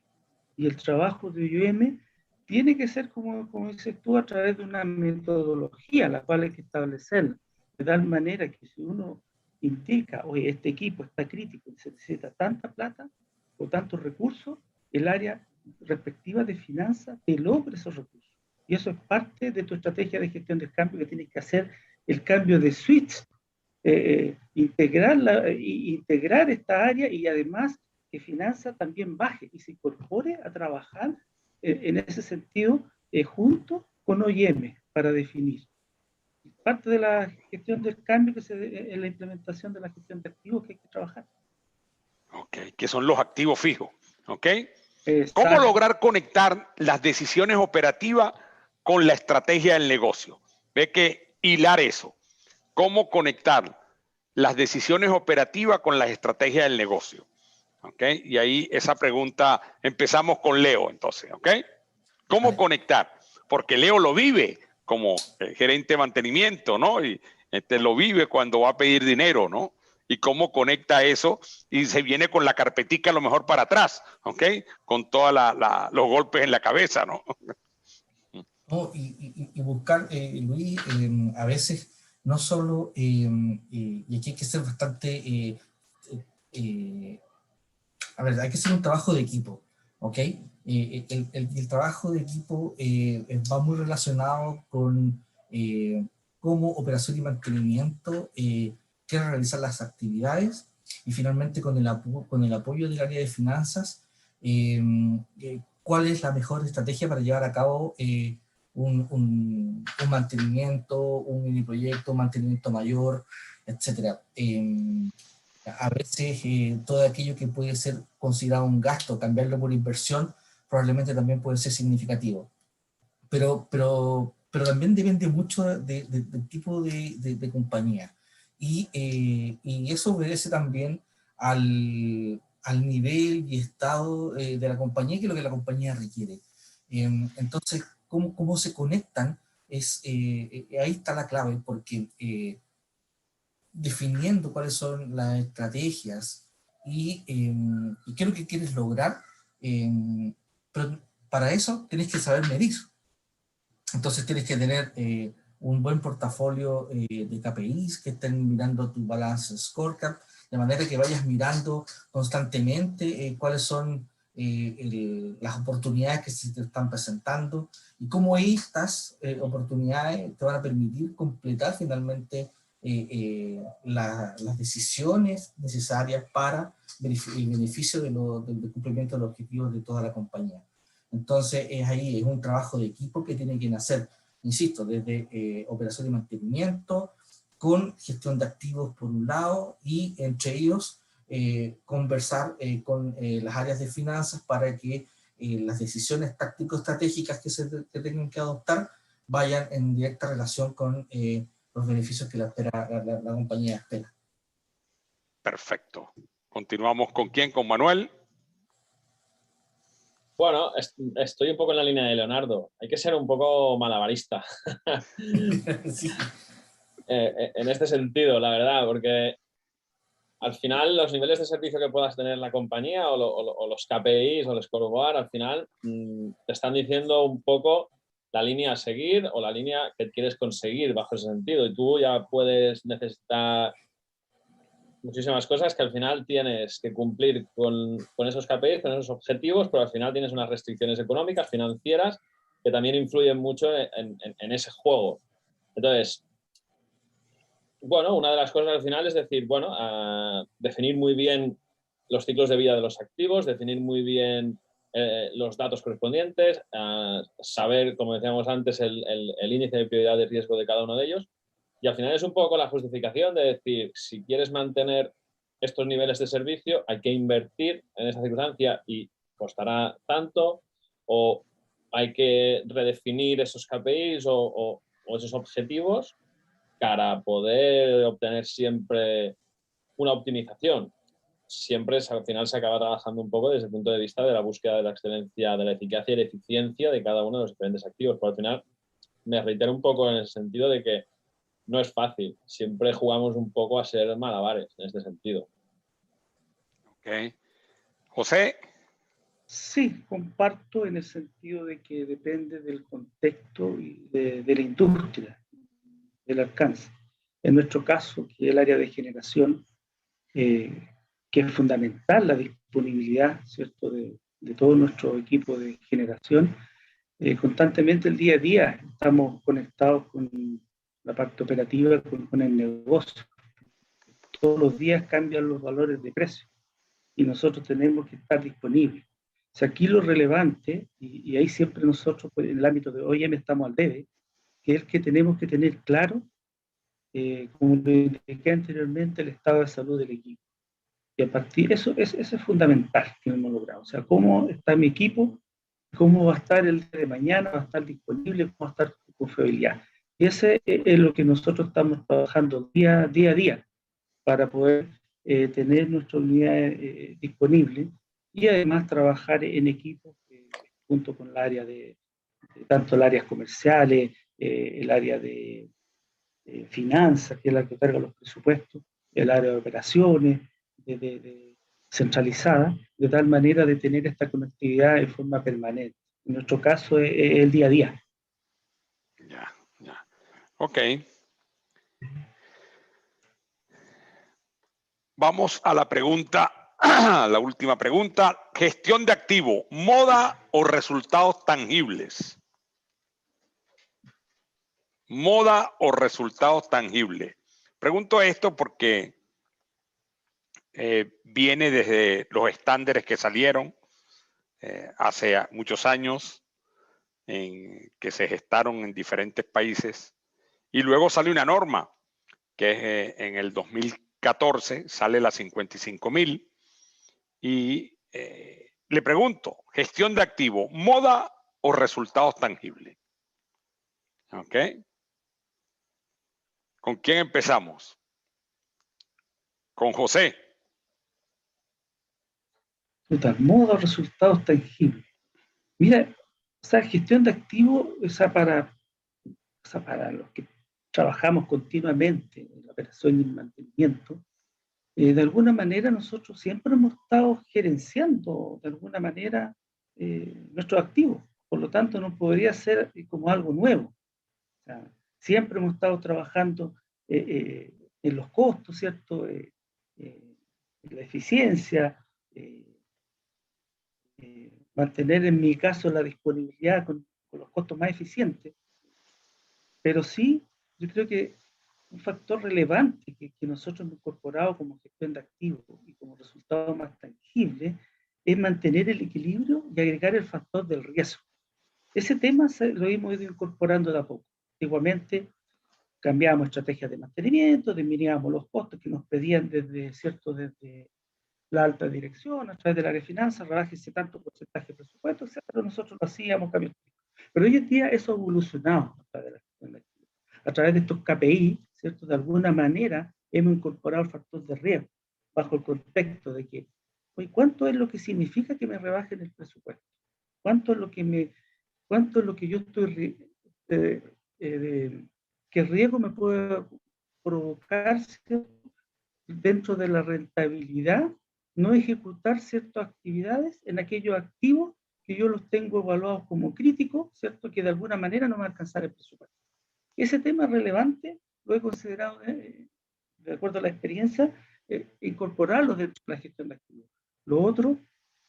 Y el trabajo de OIM tiene que ser, como dices tú, a través de una metodología, la cual hay que establecerla, de tal manera que si uno indica, oye, este equipo está crítico y se necesita tanta plata o tantos recursos, el área respectiva de finanzas te logra esos recursos. Y eso es parte de tu estrategia de gestión del cambio, que tienes que hacer el cambio de switch, integrar esta área y además que finanzas también baje y se incorpore a trabajar en ese sentido junto con OIM para definir. Parte de la gestión del cambio que en la implementación de la gestión de activos que hay que trabajar. Ok, que son los activos fijos. Ok. Exacto. ¿Cómo lograr conectar las decisiones operativas con la estrategia del negocio? Ve que hilar eso. ¿Cómo conectar las decisiones operativas con las estrategias del negocio? ¿Ok? Y ahí esa pregunta, empezamos con Leo entonces, ¿ok? ¿Cómo conectar? Porque Leo lo vive como gerente de mantenimiento, ¿no? Y lo vive cuando va a pedir dinero, ¿no? Y cómo conecta eso y se viene con la carpetica a lo mejor para atrás, ¿ok? Con todos los golpes en la cabeza, ¿no? No, y buscar, Luis, a veces no solo, y aquí hay que ser bastante, a ver, hay que hacer un trabajo de equipo, ¿ok? El trabajo de equipo va muy relacionado con cómo operación y mantenimiento quiere realizar las actividades y finalmente con el apoyo del área de finanzas, cuál es la mejor estrategia para llevar a cabo un mantenimiento, un mini proyecto, un mantenimiento mayor, etc. A veces todo aquello que puede ser considerado un gasto, cambiarlo por inversión, probablemente también puede ser significativo. Pero también depende mucho del tipo de compañía. Y eso obedece también al nivel y estado de la compañía, que es lo que la compañía requiere. Entonces, ¿cómo se conectan? Ahí está la clave, porque definiendo cuáles son las estrategias y qué es lo que quieres lograr, pero para eso tienes que saber medir. Entonces tienes que tener un buen portafolio de KPIs que estén mirando tu balance scorecard, de manera que vayas mirando constantemente cuáles son las oportunidades que se te están presentando y cómo estas oportunidades te van a permitir completar finalmente las decisiones necesarias para el beneficio del cumplimiento de los objetivos de toda la compañía. Entonces es un trabajo de equipo que tiene que nacer insisto, desde operación y mantenimiento, con gestión de activos por un lado, y entre ellos conversar con las áreas de finanzas para que las decisiones táctico-estratégicas que tengan que adoptar vayan en directa relación con los beneficios que la compañía espera. Perfecto. Continuamos con quién, con Manuel. Bueno, estoy un poco en la línea de Leonardo. Hay que ser un poco malabarista. Sí. En este sentido, la verdad, porque al final los niveles de servicio que puedas tener en la compañía o los KPIs o el scoreboard, al final te están diciendo un poco la línea a seguir o la línea que quieres conseguir bajo ese sentido. Y tú ya puedes necesitar muchísimas cosas que al final tienes que cumplir con esos KPIs, con esos objetivos, pero al final tienes unas restricciones económicas, financieras, que también influyen mucho en ese juego. Entonces, bueno, una de las cosas al final es decir, bueno, definir muy bien los ciclos de vida de los activos, definir muy bien los datos correspondientes, saber, como decíamos antes, el índice de prioridad de riesgo de cada uno de ellos. Y al final es un poco la justificación de decir, si quieres mantener estos niveles de servicio, hay que invertir en esa circunstancia y costará tanto, o hay que redefinir esos KPIs o esos objetivos para poder obtener siempre una optimización. Siempre al final se acaba trabajando un poco desde el punto de vista de la búsqueda de la excelencia, de la eficacia y la eficiencia de cada uno de los diferentes activos. Pero al final me reitero un poco en el sentido de que no es fácil. Siempre jugamos un poco a ser malabares en este sentido. Ok. José. Sí, comparto en el sentido de que depende del contexto y de la industria, del alcance. En nuestro caso, que es el área de generación, que es fundamental la disponibilidad, ¿cierto?, de todo nuestro equipo de generación, constantemente el día a día estamos conectados con la parte operativa, con el negocio. Todos los días cambian los valores de precio y nosotros tenemos que estar disponibles. O sea, aquí lo relevante, y ahí siempre nosotros, pues, en el ámbito de OEM estamos al debe, que es que tenemos que tener claro, como lo indiqué anteriormente, el estado de salud del equipo. Y a partir de eso es fundamental que hemos logrado. O sea, cómo está mi equipo, cómo va a estar el día de mañana, va a estar disponible, cómo va a estar su confiabilidad. Y ese es lo que nosotros estamos trabajando día a día para poder tener nuestra unidad disponible y además trabajar en equipo junto con el área tanto el área comerciales, el área de finanzas, que es la que carga los presupuestos, el área de operaciones, centralizada, de tal manera de tener esta conectividad en forma permanente. En nuestro caso es el día a día. Ya. Ok. Vamos a la pregunta, la última pregunta. Gestión de activo, moda o resultados tangibles. Moda o resultados tangibles. Pregunto esto porque viene desde los estándares que salieron hace muchos años, que se gestaron en diferentes países, y luego sale una norma que es en el 2014 sale la 55.000 y le pregunto, gestión de activo, moda o resultados tangibles. ¿Ok? ¿Con quién empezamos? Con José. Moda o resultados tangibles. Mira, o sea, gestión de activos, o sea, para los que trabajamos continuamente en la operación y el mantenimiento, de alguna manera nosotros siempre hemos estado gerenciando de alguna manera nuestros activos. Por lo tanto, no podría ser como algo nuevo. O sea, siempre hemos estado trabajando en los costos, ¿cierto? En la eficiencia, mantener en mi caso la disponibilidad con los costos más eficientes. Pero sí, yo creo que un factor relevante que nosotros hemos incorporado como gestión de activos y como resultado más tangible es mantener el equilibrio y agregar el factor del riesgo. Ese tema lo hemos ido incorporando de a poco. Antiguamente cambiábamos estrategias de mantenimiento, disminuíamos los costos que nos pedían desde la alta dirección, a través del área de finanzas, rebájese tanto porcentaje de presupuesto, etc. Pero nosotros lo hacíamos, cambios. Pero hoy en día eso ha evolucionado a través de la gestión de activos. A través de estos KPI, ¿cierto? De alguna manera hemos incorporado el factor de riesgo, bajo el contexto de que, oye, ¿cuánto es lo que significa que me rebajen el presupuesto? ¿Cuánto es lo que yo estoy, qué riesgo me puede provocar, ¿cierto? Dentro de la rentabilidad, no ejecutar ciertas actividades en aquellos activos que yo los tengo evaluados como críticos, ¿cierto? Que de alguna manera no me va a alcanzar el presupuesto. Ese tema es relevante, lo he considerado, de acuerdo a la experiencia, incorporarlo dentro de la gestión de activos. Lo otro,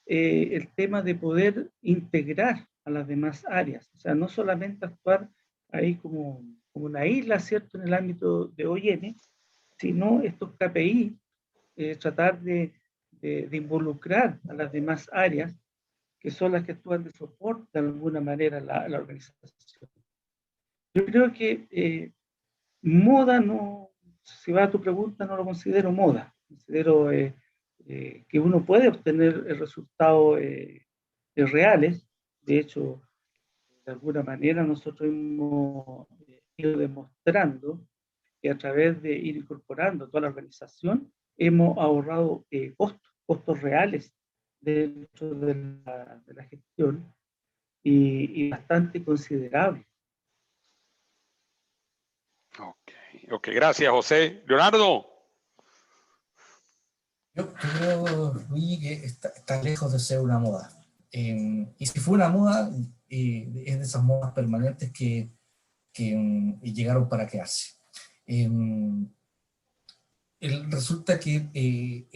el tema de poder integrar a las demás áreas, o sea, no solamente actuar ahí como una isla, ¿cierto?, en el ámbito de OIM, sino estos KPI, tratar de involucrar a las demás áreas que son las que actúan de soporte de alguna manera a la organización. Yo creo que moda, no, si va a tu pregunta, no lo considero moda. Considero que uno puede obtener resultados reales. De hecho, de alguna manera nosotros hemos ido demostrando que a través de ir incorporando toda la organización hemos ahorrado costos reales dentro de la gestión y bastante considerable. Ok, gracias, José. Leonardo. Yo creo, Luigi, que está lejos de ser una moda. Y si fue una moda, es de esas modas permanentes que llegaron para quedarse. Resulta que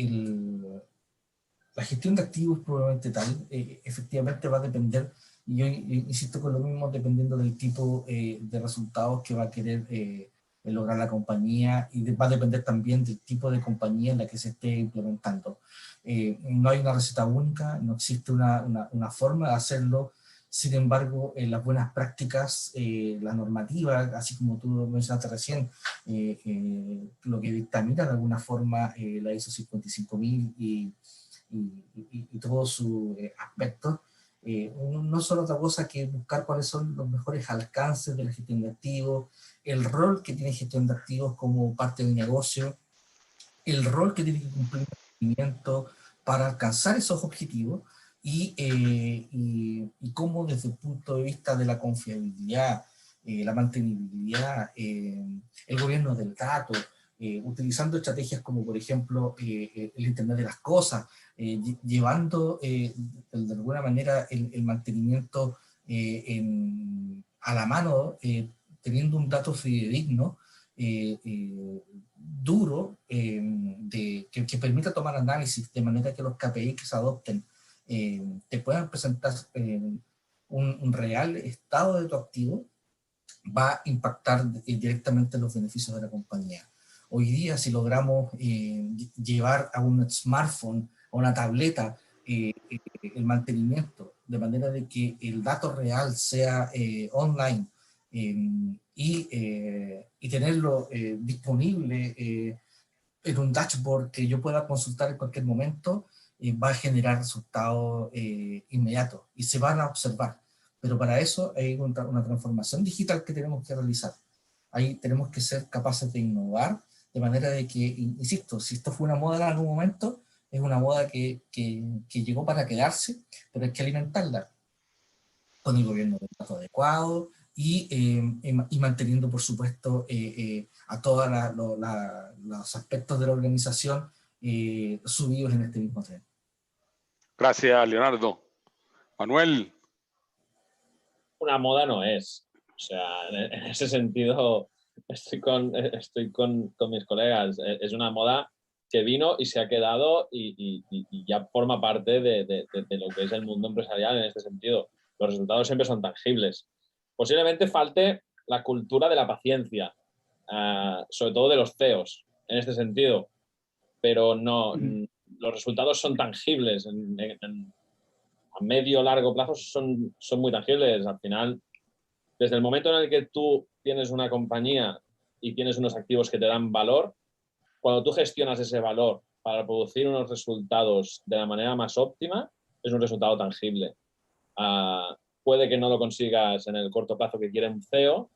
la gestión de activos probablemente tal, efectivamente va a depender, y yo insisto con lo mismo, dependiendo del tipo de resultados que va a querer lograr la compañía, y va a depender también del tipo de compañía en la que se esté implementando. No hay una receta única, no existe una forma de hacerlo. Sin embargo, las buenas prácticas, la normativa, así como tú mencionaste recién, lo que dictamina de alguna forma la ISO 55000 y todos sus aspectos, no son otra cosa que buscar cuáles son los mejores alcances de la gestión de activos, el rol que tiene gestión de activos como parte del negocio, el rol que tiene que cumplir el mantenimiento para alcanzar esos objetivos, y cómo desde el punto de vista de la confiabilidad, la mantenibilidad, el gobierno del dato, utilizando estrategias como por ejemplo el Internet de las Cosas, llevando de alguna manera el mantenimiento a la mano, teniendo un dato fidedigno, duro, que permita tomar análisis, de manera que los KPI que se adopten te puedan presentar un real estado de tu activo, va a impactar directamente en los beneficios de la compañía. Hoy día, si logramos llevar a un smartphone, a una tableta, el mantenimiento, de manera de que el dato real sea online, y tenerlo disponible en un dashboard que yo pueda consultar en cualquier momento, va a generar resultados inmediatos y se van a observar. Pero para eso hay una transformación digital que tenemos que realizar. Ahí tenemos que ser capaces de innovar, de manera de que, insisto, si esto fue una moda en algún momento, es una moda que llegó para quedarse, pero hay que alimentarla con el gobierno del dato adecuado y manteniendo, por supuesto, a todos los aspectos de la organización subidos en este mismo tren. Gracias, Leonardo. Manuel. Una moda no es. O sea, en ese sentido estoy con mis colegas. Es una moda que vino y se ha quedado y ya forma parte de lo que es el mundo empresarial en este sentido. Los resultados siempre son tangibles. Posiblemente falte la cultura de la paciencia, sobre todo de los CEOs en este sentido, pero no, los resultados son tangibles a medio o largo plazo son muy tangibles. Al final, desde el momento en el que tú tienes una compañía y tienes unos activos que te dan valor, cuando tú gestionas ese valor para producir unos resultados de la manera más óptima, es un resultado tangible. Puede que no lo consigas en el corto plazo que quiere un CEO,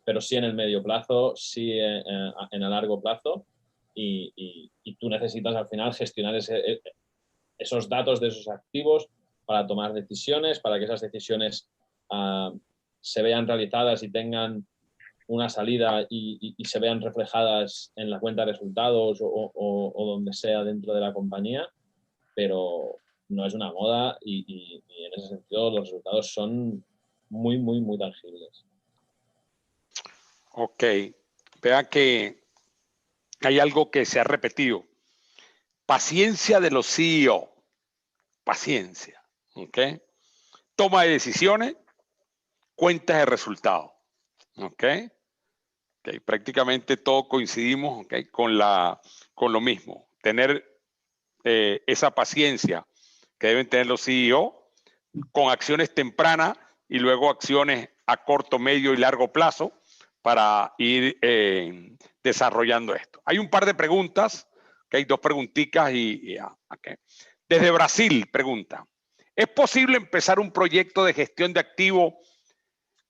pero sí en el medio plazo, sí en el largo plazo, y tú necesitas al final gestionar esos datos de esos activos para tomar decisiones, para que esas decisiones se vean realizadas y tengan una salida y se vean reflejadas en la cuenta de resultados o donde sea dentro de la compañía, pero no es una moda y en ese sentido los resultados son muy, muy, muy tangibles. Ok, vean que hay algo que se ha repetido. Paciencia de los CEO. Paciencia. ¿Ok? Toma de decisiones, cuentas de resultados. ¿Ok? Okay, prácticamente todos coincidimos, okay, con lo mismo. Tener esa paciencia que deben tener los CEO con acciones tempranas y luego acciones a corto, medio y largo plazo para ir desarrollando esto. Hay un par de preguntas, okay, 2 preguntitas okay. Desde Brasil pregunta, ¿es posible empezar un proyecto de gestión de activos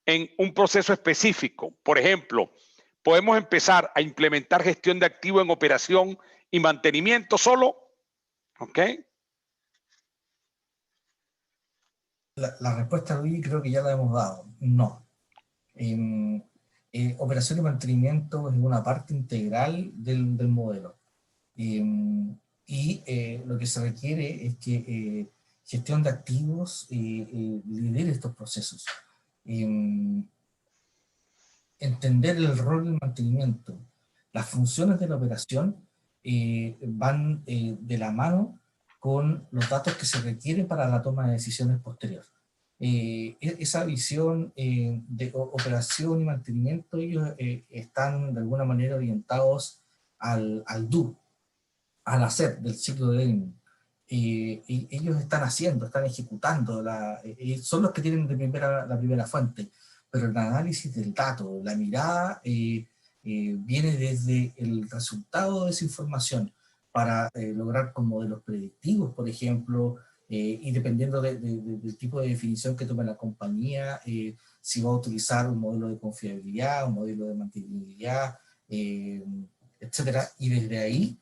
en un proceso específico? Por ejemplo, ¿podemos empezar a implementar gestión de activos en operación y mantenimiento solo? ¿Ok? La respuesta, Luis, creo que ya la hemos dado. No. Operación y mantenimiento es una parte integral del modelo. Lo que se requiere es que gestión de activos lidere estos procesos. Entender el rol del mantenimiento. Las funciones de la operación van de la mano con los datos que se requieren para la toma de decisiones posterior. Esa visión de operación y mantenimiento, ellos están de alguna manera orientados al do, al hacer del ciclo de Lenin. Y ellos están haciendo, están ejecutando, son los que tienen la primera fuente, pero el análisis del dato, la mirada, viene desde el resultado de esa información para lograr con modelos predictivos, por ejemplo, y dependiendo del tipo de definición que tome la compañía, si va a utilizar un modelo de confiabilidad, un modelo de mantenibilidad, etcétera, y desde ahí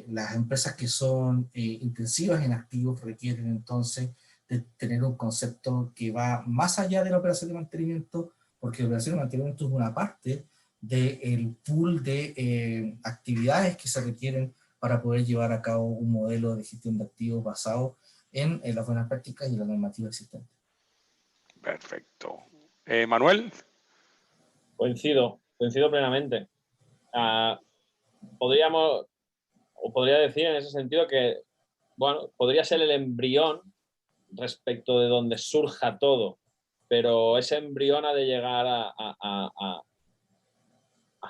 las empresas que son intensivas en activos requieren entonces de tener un concepto que va más allá de la operación de mantenimiento, porque la operación de mantenimiento es una parte del pool de actividades que se requieren para poder llevar a cabo un modelo de gestión de activos basado en las buenas prácticas y la normativa existente. Perfecto. Manuel. Coincido plenamente. Podría decir en ese sentido que, bueno, podría ser el embrión respecto de donde surja todo, pero ese embrión ha de llegar a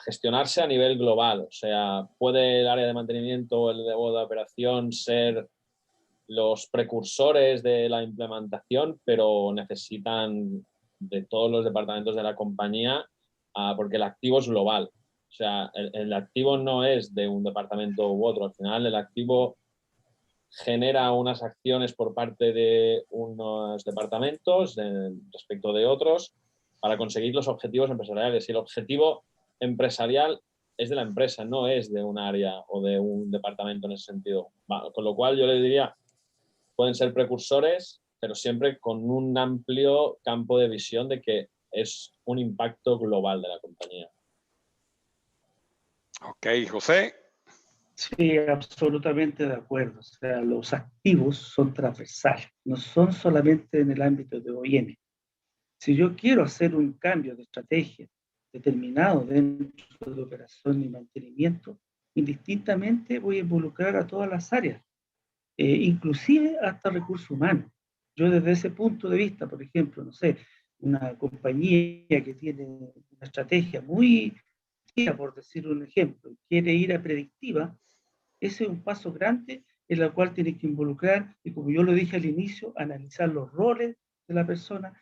gestionarse a nivel global. O sea, puede el área de mantenimiento o el de operación ser los precursores de la implementación, pero necesitan de todos los departamentos de la compañía, porque el activo es global. O sea, el activo no es de un departamento u otro. Al final, el activo genera unas acciones por parte de unos departamentos respecto de otros para conseguir los objetivos empresariales. Y el objetivo empresarial es de la empresa, no es de un área o de un departamento en ese sentido. Con lo cual yo le diría, pueden ser precursores, pero siempre con un amplio campo de visión de que es un impacto global de la compañía. Ok, José. Sí, absolutamente de acuerdo. O sea, los activos son transversales, no son solamente en el ámbito de OIM. Si yo quiero hacer un cambio de estrategia determinado dentro de operación y mantenimiento, indistintamente voy a involucrar a todas las áreas, inclusive hasta recursos humanos. Yo desde ese punto de vista, por ejemplo, no sé, una compañía que tiene una estrategia muy, por decir un ejemplo, quiere ir a predictiva, ese es un paso grande en el cual tiene que involucrar, y como yo lo dije al inicio, analizar los roles de la persona,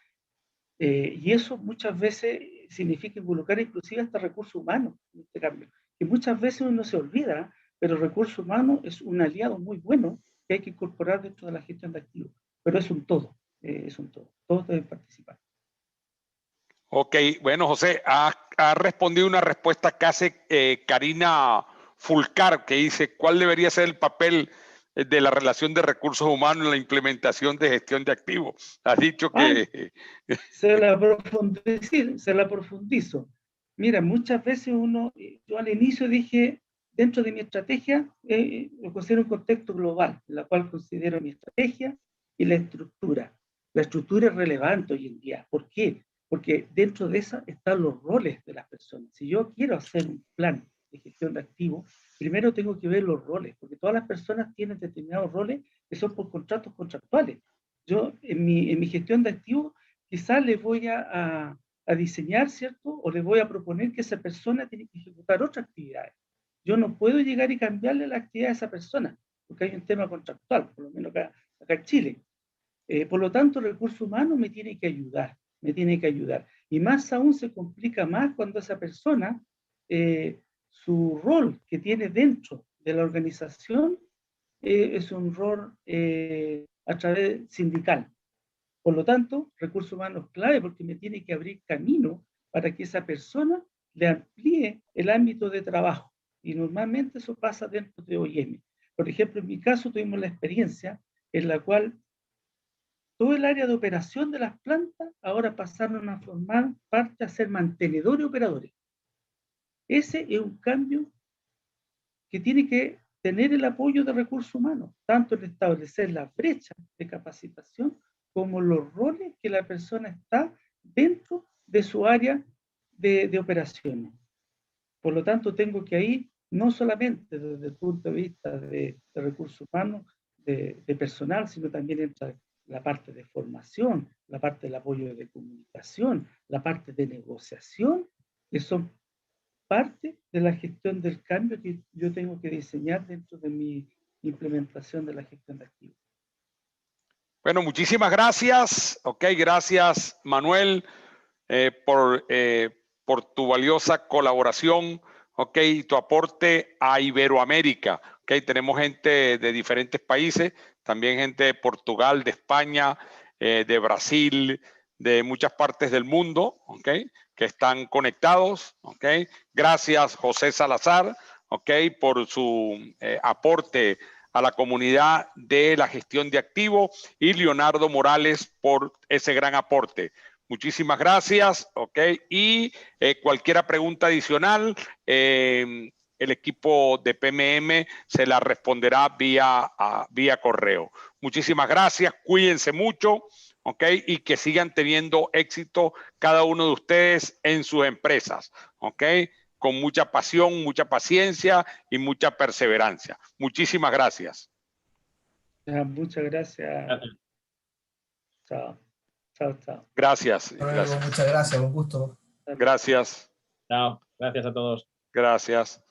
y eso muchas veces que significa involucrar inclusive hasta recursos humanos en este cambio, que muchas veces uno se olvida, pero recursos humanos es un aliado muy bueno que hay que incorporar dentro de la gestión de activos, pero es un todo, todos deben participar. Ok, bueno, José, ha respondido una respuesta que hace Karina Fulcar, que dice, ¿cuál debería ser el papel de la relación de recursos humanos en la implementación de gestión de activos? Has dicho que... Se la profundizo. Mira, muchas veces yo al inicio dije, dentro de mi estrategia, lo considero un contexto global, en la cual considero mi estrategia y la estructura. La estructura es relevante hoy en día. ¿Por qué? Porque dentro de esa están los roles de las personas. Si yo quiero hacer un plan de gestión de activos, primero tengo que ver los roles, porque todas las personas tienen determinados roles que son por contratos contractuales. Yo, en mi gestión de activos, quizás les voy a diseñar, ¿cierto? O les voy a proponer que esa persona tiene que ejecutar otras actividades. Yo no puedo llegar y cambiarle la actividad a esa persona, porque hay un tema contractual, por lo menos acá en Chile. Por lo tanto, el recurso humano me tiene que ayudar. Y más aún se complica más cuando esa persona, su rol que tiene dentro de la organización, es un rol a través sindical. Por lo tanto, recursos humanos clave porque me tiene que abrir camino para que esa persona le amplíe el ámbito de trabajo. Y normalmente eso pasa dentro de OIM. Por ejemplo, en mi caso tuvimos la experiencia en la cual todo el área de operación de las plantas ahora pasaron a formar parte a ser mantenedores y operadores. Ese es un cambio que tiene que tener el apoyo de recursos humanos, tanto en establecer la brecha de capacitación como los roles que la persona está dentro de su área de operaciones. Por lo tanto, tengo que ahí, no solamente desde el punto de vista de recursos humanos, de personal, sino también entra la parte de formación, la parte del apoyo de comunicación, la parte de negociación, que son parte de la gestión del cambio que yo tengo que diseñar dentro de mi implementación de la gestión de activos. Bueno, muchísimas gracias. Ok, gracias, Manuel, por tu valiosa colaboración, ok, y tu aporte a Iberoamérica. Ok, tenemos gente de diferentes países, también gente de Portugal, de España, de Brasil, de muchas partes del mundo, ok, que están conectados, ok. Gracias, José Salazar, ok, por su aporte a la comunidad de la gestión de activos, y Leonardo Morales por ese gran aporte. Muchísimas gracias, ok, y cualquier pregunta adicional, el equipo de PMM se la responderá vía correo. Muchísimas gracias, cuídense mucho, ok, y que sigan teniendo éxito cada uno de ustedes en sus empresas, ok, con mucha pasión, mucha paciencia y mucha perseverancia. Muchísimas gracias. Muchas gracias. Chao. Chao. Gracias. Muchas gracias, un gusto. Gracias. Chao. Gracias a todos. Gracias.